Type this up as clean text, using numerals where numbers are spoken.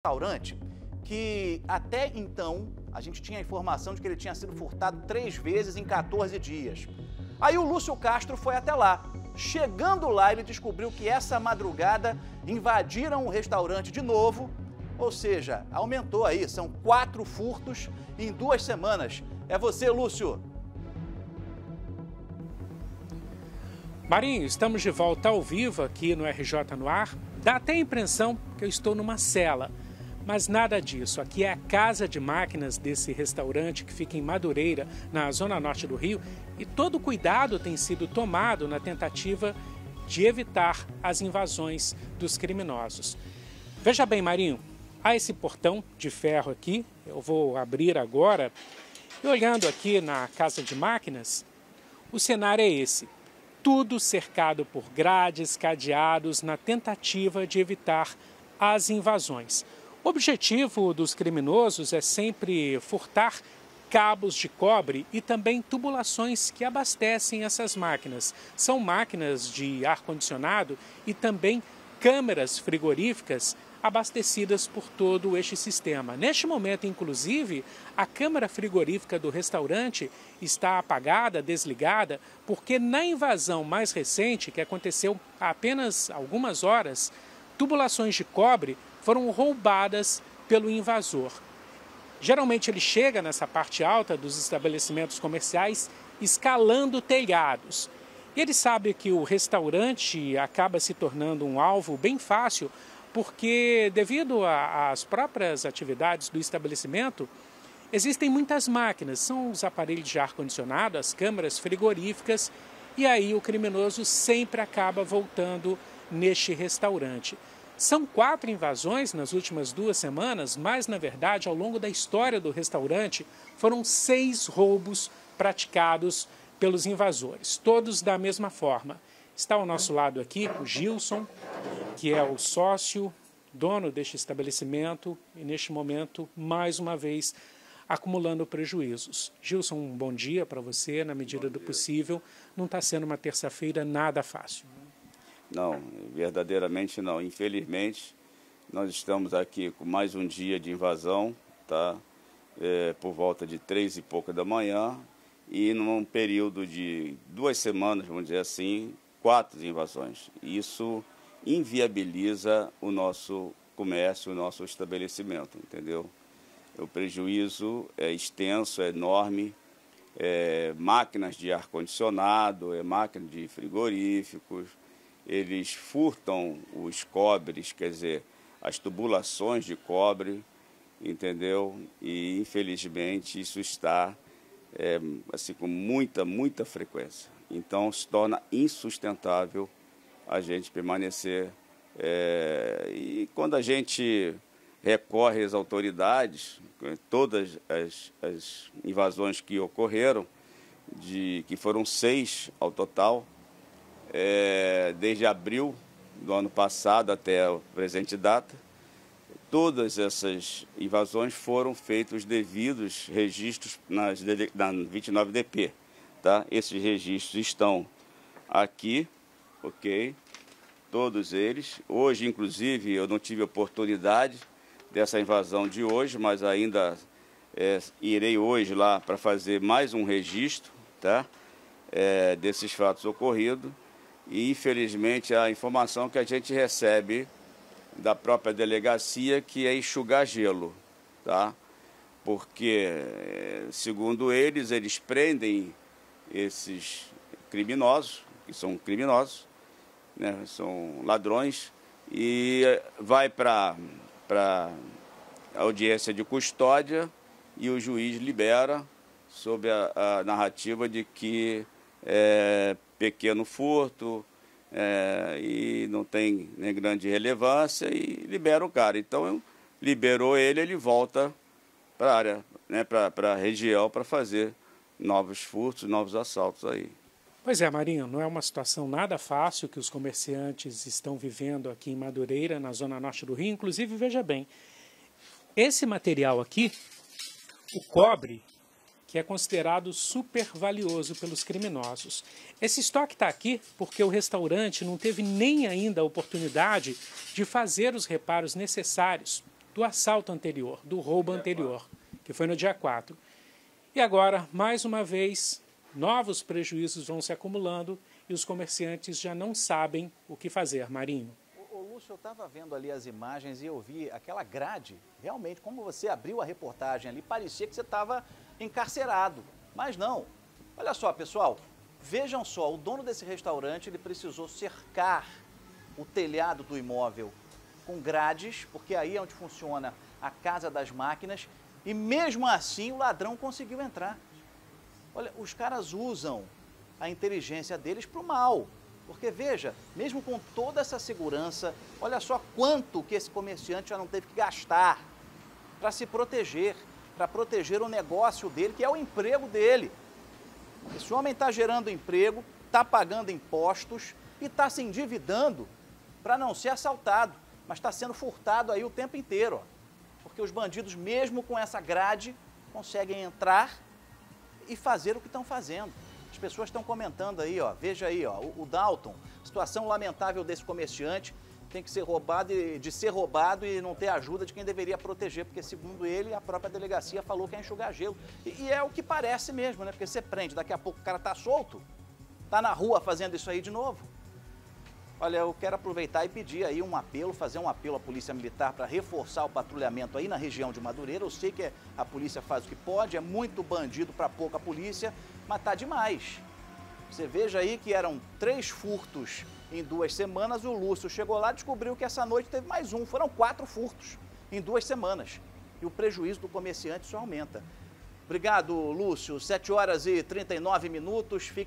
Restaurante que até então a gente tinha a informação de que ele tinha sido furtado 3 vezes em 14 dias. Aí o Lúcio Castro foi até lá. Chegando lá, ele descobriu que essa madrugada invadiram o restaurante de novo, ou seja, aumentou aí, são 4 furtos em 2 semanas. É você, Lúcio. Marinho, estamos de volta ao vivo aqui no RJ no Ar. Dá até a impressão que eu estou numa cela, mas nada disso. Aqui é a casa de máquinas desse restaurante que fica em Madureira, na zona norte do Rio, e todo cuidado tem sido tomado na tentativa de evitar as invasões dos criminosos. Veja bem, Marinho, há esse portão de ferro aqui, eu vou abrir agora, e olhando aqui na casa de máquinas, o cenário é esse. Tudo cercado por grades, cadeados, na tentativa de evitar as invasões. O objetivo dos criminosos é sempre furtar cabos de cobre e também tubulações que abastecem essas máquinas. São máquinas de ar-condicionado e também câmeras frigoríficas abastecidas por todo este sistema. Neste momento, inclusive, a câmara frigorífica do restaurante está apagada, desligada, porque na invasão mais recente, que aconteceu há apenas algumas horas, tubulações de cobre foram roubadas pelo invasor. Geralmente ele chega nessa parte alta dos estabelecimentos comerciais, escalando telhados. E ele sabe que o restaurante acaba se tornando um alvo bem fácil, porque devido às próprias atividades do estabelecimento, existem muitas máquinas, são os aparelhos de ar-condicionado, as câmaras frigoríficas, e aí o criminoso sempre acaba voltando neste restaurante. São 4 invasões nas últimas 2 semanas, mas na verdade ao longo da história do restaurante foram 6 roubos praticados pelos invasores, todos da mesma forma. Está ao nosso lado aqui o Gilson, que é o sócio, dono deste estabelecimento e neste momento, mais uma vez, acumulando prejuízos. Gilson, um bom dia para você, na medida do possível. Não está sendo uma terça-feira nada fácil. Não, verdadeiramente não. Infelizmente, nós estamos aqui com mais um dia de invasão, tá? Por volta de 3 e pouca da manhã, e num período de 2 semanas, vamos dizer assim, 4 invasões. Isso inviabiliza o nosso comércio, o nosso estabelecimento, entendeu? O prejuízo é extenso, é enorme, máquinas de ar-condicionado, máquinas de frigoríficos, eles furtam os cobres, quer dizer, as tubulações de cobre, entendeu? E, infelizmente, isso está assim, com muita frequência. Então, se torna insustentável a gente permanecer. E quando a gente recorre às autoridades, todas as invasões que ocorreram, que foram 6 ao total, desde abril do ano passado até a presente data, todas essas invasões foram feitos os devidos registros na 29DP. Tá? Esses registros estão aqui, ok? Todos eles. Hoje, inclusive, eu não tive oportunidade dessa invasão de hoje, mas ainda irei hoje lá para fazer mais um registro, tá? Desses fatos ocorridos. E, infelizmente, a informação que a gente recebe da própria delegacia que é enxugar gelo, tá? Porque, segundo eles prendem esses criminosos, que são criminosos, né, são ladrões, e vai para a audiência de custódia e o juiz libera sob a narrativa de que é pequeno furto e não tem nem grande relevância e libera o cara. Então, liberou ele volta para a área, né, para a região para fazer novos furtos, novos assaltos aí. Pois é, Marinho, não é uma situação nada fácil que os comerciantes estão vivendo aqui em Madureira, na zona norte do Rio. Inclusive, veja bem, esse material aqui, o cobre, que é considerado super valioso pelos criminosos. Esse estoque está aqui porque o restaurante não teve nem ainda a oportunidade de fazer os reparos necessários do assalto anterior, do roubo anterior, que foi no dia 4. E agora, mais uma vez, novos prejuízos vão se acumulando e os comerciantes já não sabem o que fazer, Marinho. Ô Lúcio, eu estava vendo ali as imagens e eu vi aquela grade. Realmente, como você abriu a reportagem ali, parecia que você estava encarcerado. Mas não. Olha só, pessoal, vejam só, o dono desse restaurante, ele precisou cercar o telhado do imóvel com grades, porque aí é onde funciona a casa das máquinas, e mesmo assim o ladrão conseguiu entrar. Olha, os caras usam a inteligência deles para o mal, porque veja, mesmo com toda essa segurança, olha só quanto que esse comerciante já não teve que gastar para se proteger, para proteger o negócio dele, que é o emprego dele. Esse homem está gerando emprego, está pagando impostos e está se endividando para não ser assaltado, mas está sendo furtado aí o tempo inteiro, ó. Porque os bandidos, mesmo com essa grade, conseguem entrar e fazer o que estão fazendo. As pessoas estão comentando aí, ó, veja aí, ó, o Dalton, situação lamentável desse comerciante, tem que ser roubado de ser roubado e não ter ajuda de quem deveria proteger, porque segundo ele, a própria delegacia falou que é enxugar gelo. E é o que parece mesmo, né? Porque você prende, daqui a pouco o cara tá solto, tá na rua fazendo isso aí de novo. Olha, eu quero aproveitar e pedir aí um apelo, fazer um apelo à Polícia Militar para reforçar o patrulhamento aí na região de Madureira. Eu sei que a polícia faz o que pode, é muito bandido para pouca polícia, mas tá demais. Você veja aí que eram 3 furtos em 2 semanas, o Lúcio chegou lá e descobriu que essa noite teve mais um. Foram 4 furtos em 2 semanas. E o prejuízo do comerciante só aumenta. Obrigado, Lúcio. 7h39, fica